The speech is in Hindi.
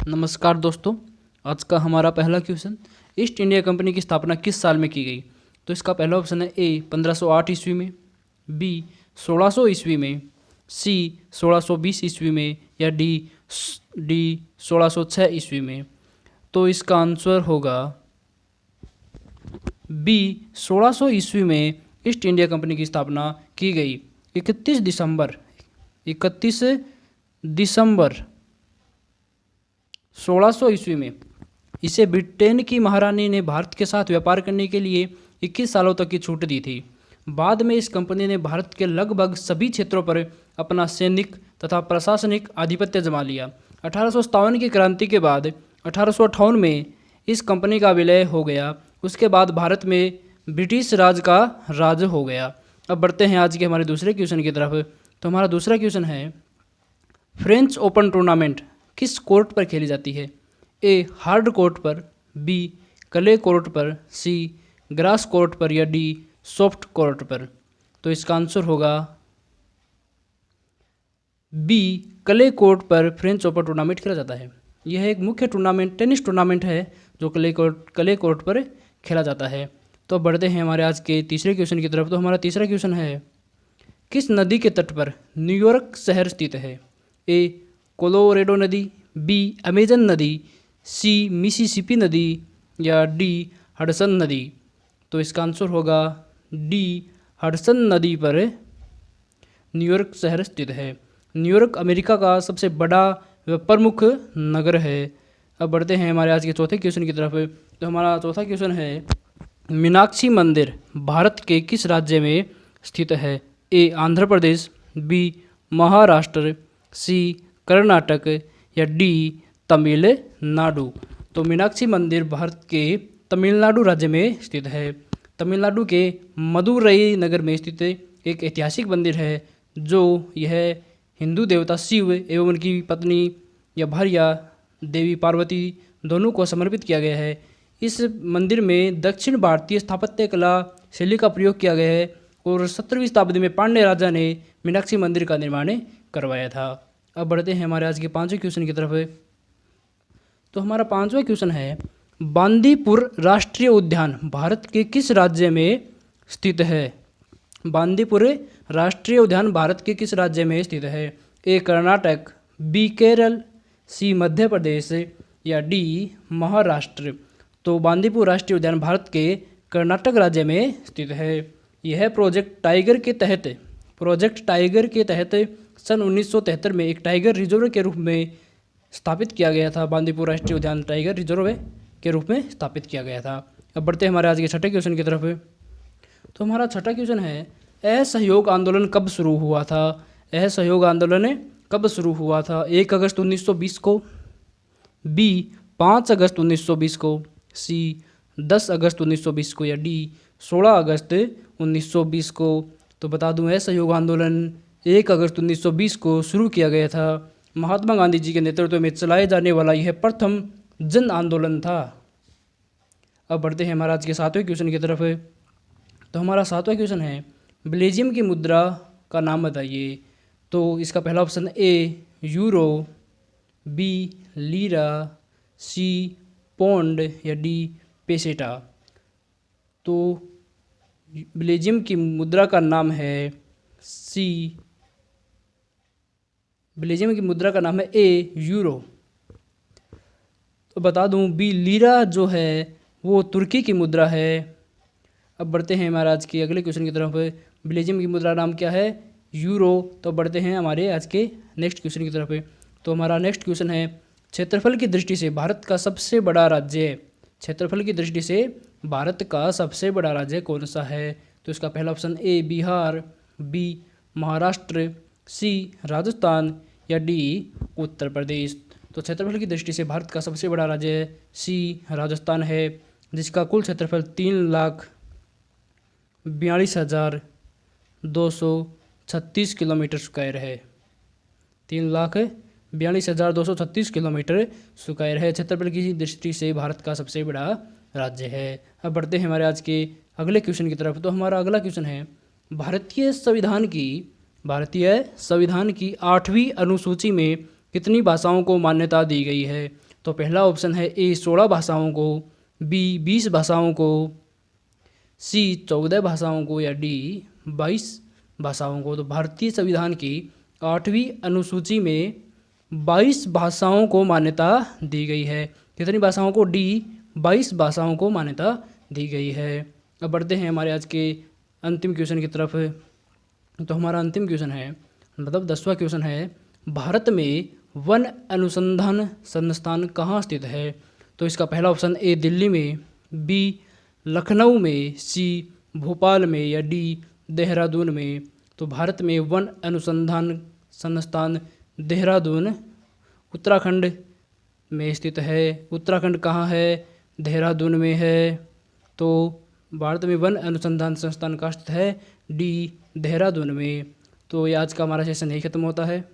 नमस्कार दोस्तों। आज का हमारा पहला क्वेश्चन, ईस्ट इंडिया कंपनी की स्थापना किस साल में की गई? तो इसका पहला ऑप्शन है ए 1508 ईस्वी में, बी 1600 ईस्वी में, सी 1620 ईस्वी में या डी 1606 ईस्वी में। तो इसका आंसर होगा बी 1600 ईस्वी में ईस्ट इंडिया कंपनी की स्थापना की गई। 31 दिसंबर 1600 ईस्वी में इसे ब्रिटेन की महारानी ने भारत के साथ व्यापार करने के लिए 21 सालों तक की छूट दी थी। बाद में इस कंपनी ने भारत के लगभग सभी क्षेत्रों पर अपना सैनिक तथा प्रशासनिक आधिपत्य जमा लिया। 1857 की क्रांति के बाद 1858 में इस कंपनी का विलय हो गया। उसके बाद भारत में ब्रिटिश राज का राज हो गया। अब बढ़ते हैं आज के हमारे दूसरे क्वेश्चन की तरफ। तो हमारा दूसरा क्वेश्चन है, फ्रेंच ओपन टूर्नामेंट किस कोर्ट पर खेली जाती है? ए हार्ड कोर्ट पर, बी क्ले कोर्ट पर, सी ग्रास कोर्ट पर या डी सॉफ्ट कोर्ट पर। तो इसका आंसर होगा बी क्ले कोर्ट पर फ्रेंच ओपन टूर्नामेंट खेला जाता है। यह एक मुख्य टूर्नामेंट टेनिस टूर्नामेंट है जो क्ले कोर्ट पर खेला जाता है। तो बढ़ते हैं हमारे आज के तीसरे क्वेश्चन की तरफ। तो हमारा तीसरा क्वेश्चन है, किस नदी के तट पर न्यूयॉर्क शहर स्थित है? ए कोलोरेडो नदी, बी अमेजन नदी, सी मिसिसिपी नदी या डी हडसन नदी। तो इसका आंसर होगा डी हडसन नदी पर न्यूयॉर्क शहर स्थित है। न्यूयॉर्क अमेरिका का सबसे बड़ा व प्रमुख नगर है। अब बढ़ते हैं हमारे आज के चौथे क्वेश्चन की तरफ। तो हमारा चौथा क्वेश्चन है, मीनाक्षी मंदिर भारत के किस राज्य में स्थित है? ए आंध्र प्रदेश, बी महाराष्ट्र, सी कर्नाटक या डी तमिलनाडु। तो मीनाक्षी मंदिर भारत के तमिलनाडु राज्य में स्थित है। तमिलनाडु के मदुरई नगर में स्थित एक ऐतिहासिक मंदिर है जो यह हिंदू देवता शिव एवं उनकी पत्नी या भार्या देवी पार्वती दोनों को समर्पित किया गया है। इस मंदिर में दक्षिण भारतीय स्थापत्य कला शैली का प्रयोग किया गया है और 17वीं शताब्दी में पांड्य राजा ने मीनाक्षी मंदिर का निर्माण करवाया था। अब बढ़ते हैं हमारे आज के पांचवें क्वेश्चन की तरफ। तो हमारा पांचवा क्वेश्चन है, बांदीपुर राष्ट्रीय उद्यान भारत के किस राज्य में स्थित है? बांदीपुर राष्ट्रीय उद्यान भारत के किस राज्य में स्थित है? ए कर्नाटक, बी केरल, सी मध्य प्रदेश या डी महाराष्ट्र। तो बांदीपुर राष्ट्रीय उद्यान भारत के कर्नाटक राज्य में स्थित है। यह प्रोजेक्ट टाइगर के तहत सन 1973 में एक टाइगर रिजर्व के रूप में स्थापित किया गया था। बांदीपुर राष्ट्रीय उद्यान टाइगर रिजर्व के रूप में स्थापित किया गया था। अब बढ़ते हैं हमारे आज के छठे क्वेश्चन की तरफ। तो हमारा छठा क्वेश्चन है, असहयोग आंदोलन कब शुरू हुआ था? असहयोग आंदोलन कब शुरू हुआ था? 1 अगस्त 1920 को, बी 5 अगस्त 1920 को, सी 10 अगस्त 1920 को या डी 16 अगस्त 1920 को। तो बता दूं, असहयोग आंदोलन 1 अगस्त 1920 को शुरू किया गया था। महात्मा गांधी जी के नेतृत्व में चलाए जाने वाला यह प्रथम जन आंदोलन था। अब बढ़ते हैं हमारा आज के सातवें क्वेश्चन की तरफ। तो हमारा सातवां क्वेश्चन है, बेल्जियम की मुद्रा का नाम बताइए। तो इसका पहला option A euro, B lira, C pound या डी पेसेटा। तो बेल्जियम की मुद्रा का नाम है बेल्जियम की मुद्रा का नाम है ए यूरो। तो बता दूं, बी लीरा जो है वो तुर्की की मुद्रा है। अब बढ़ते हैं हमारे आज के अगले क्वेश्चन की तरफ। बेल्जियम की मुद्रा नाम क्या है? यूरो। तो बढ़ते हैं हमारे आज के नेक्स्ट क्वेश्चन की तरफ। तो हमारा नेक्स्ट क्वेश्चन है, क्षेत्रफल की दृष्टि से भारत का सबसे बड़ा राज्य, क्षेत्रफल की दृष्टि से भारत का सबसे बड़ा राज्य कौन सा है? तो इसका पहला option A Bihar, B Maharashtra, C Rajasthan या डी उत्तर प्रदेश। तो क्षेत्रफल की दृष्टि से भारत का सबसे बड़ा राज्य सी राजस्थान है, जिसका कुल क्षेत्रफल 3,42,236 किलोमीटर स्क्वायर है। 3,42,236 किलोमीटर स्क्वायर है। क्षेत्रफल की दृष्टि से भारत का सबसे बड़ा राज्य है। अब बढ़ते हैं हमारे आज के अगले क्वेश्चन की तरफ। तो हमारा अगला क्वेश्चन है, भारतीय संविधान की 8वीं अनुसूची में कितनी भाषाओं को मान्यता दी गई है? तो पहला ऑप्शन है ए 16 भाषाओं को, बी 20 भाषाओं को, सी 14 भाषाओं को, या डी 22 भाषाओं को। तो भारतीय संविधान की 8वीं अनुसूची में 22 भाषाओं को मान्यता दी गई है। कितनी भाषाओं को? डी 22 भाषाओं को मान्यता दी गई है। अब बढ़ते हैं हमारे आज के अंतिम क्वेश्चन की तरफ। तो हमारा अंतिम क्वेश्चन है, मतलब 10वां क्वेश्चन है, भारत में वन अनुसंधान संस्थान कहाँ स्थित है? तो इसका पहला ऑप्शन ए दिल्ली में, बी लखनऊ में, सी भोपाल में, या डी देहरादून में। तो भारत में वन अनुसंधान संस्थान देहरादून उत्तराखंड में स्थित है। उत्तराखंड कहाँ है? देहरादून में है। तो भारत में वन अनुसंधान संस्थान कहाँ स्थित है? डी देहरादून में। तो ये आज का हमारा सेशन यही खत्म होता है।